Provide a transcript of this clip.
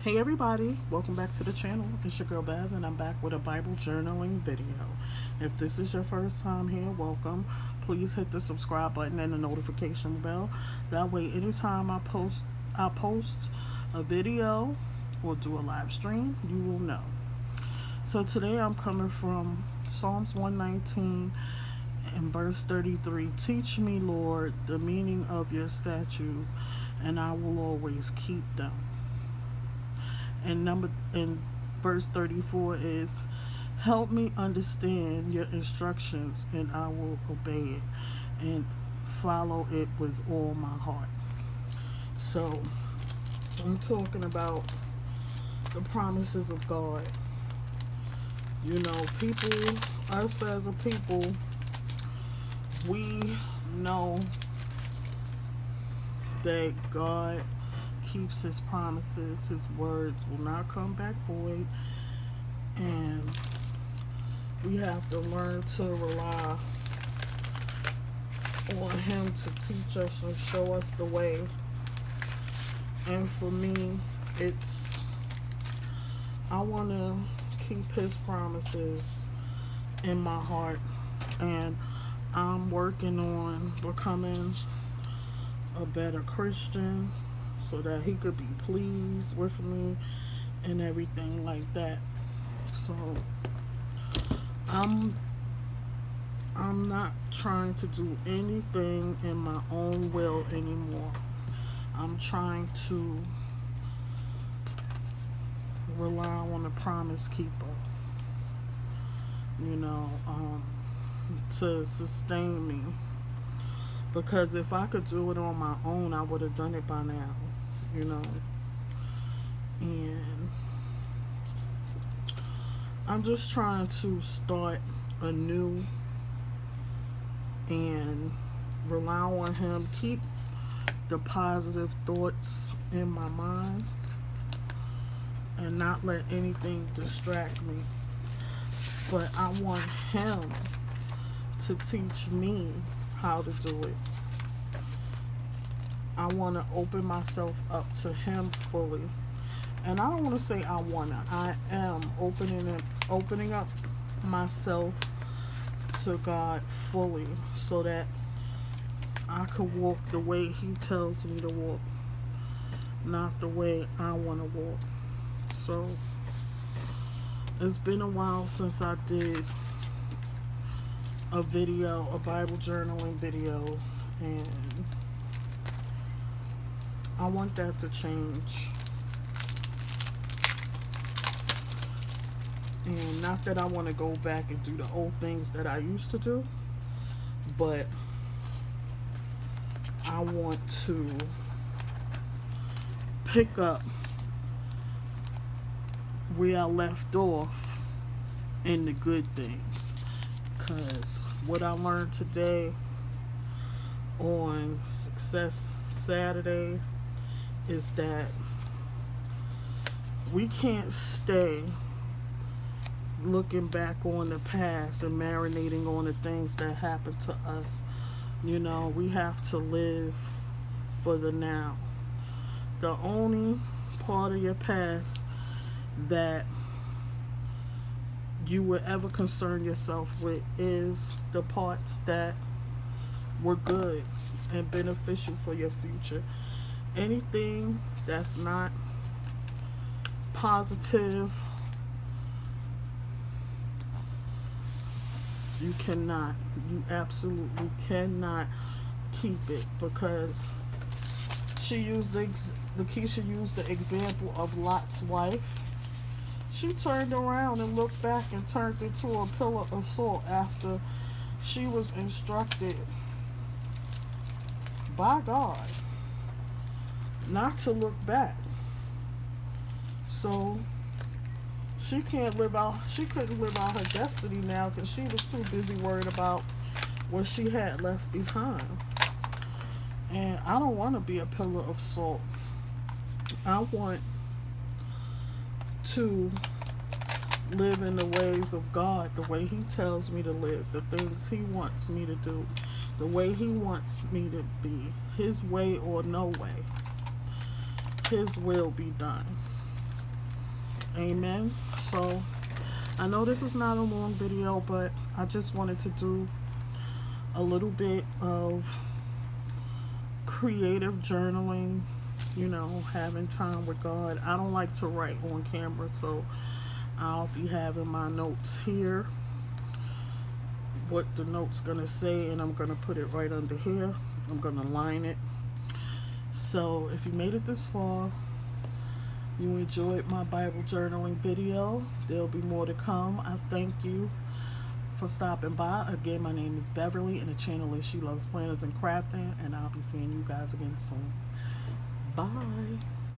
Hey everybody, welcome back to the channel. It's your girl Bev and I'm back with a Bible journaling video. If this is your first time here, welcome. Please hit the subscribe button and the notification bell. That way anytime I post a video or do a live stream, you will know. So today I'm coming from Psalms 119 and verse 33. Teach me, Lord, the meaning of your statutes, and I will always keep them. And verse 34 is, help me understand your instructions and I will obey it and follow it with all my heart. So I'm talking about the promises of God. You know, people, us as a people, we know that God keeps his promises. His words will not come back void, and we have to learn to rely on him to teach us and show us the way. And for me, I want to keep his promises in my heart, and I'm working on becoming a better Christian so that he could be pleased with me and everything like that. So I'm not trying to do anything in my own will anymore. I'm trying to rely on the promise keeper, to sustain me. Because if I could do it on my own, I would have done it by now, And I'm just trying to start anew and rely on him, keep the positive thoughts in my mind, and not let anything distract me. But I want him to teach me how to do it. I want to open myself up to him fully. And I don't want to say I am opening up myself to God fully so that I could walk the way he tells me to walk, not the way I want to walk. So it's been a while since I did a Bible journaling video, and I want that to change. And not that I want to go back and do the old things that I used to do, but I want to pick up where I left off in the good things. Because what I learned today on Success Saturday is that we can't stay looking back on the past and marinating on the things that happened to us. We have to live for the now. The only part of your past that you would ever concern yourself with is the parts that were good and beneficial for your future. Anything that's not positive, you absolutely cannot keep it, because Lakeisha used the example of Lot's wife. She turned around and looked back and turned into a pillar of salt after she was instructed by God not to look back. So she couldn't live out her destiny now because she was too busy worried about what she had left behind. And I don't want to be a pillar of salt. I want to live in the ways of God, the way he tells me to live, the things he wants me to do, the way he wants me to be, his way or no way. His will be done. Amen. So I know this is not a long video, but I just wanted to do a little bit of creative journaling, having time with God. I don't like to write on camera, so I'll be having my notes here, what the note's gonna say, and I'm gonna put it right under here. I'm gonna line it. So if you made it this far, you enjoyed my Bible journaling video, there'll be more to come. I thank you for stopping by. Again, my name is Beverly, and the channel is She Loves Planners and Crafting, and I'll be seeing you guys again soon. Bye.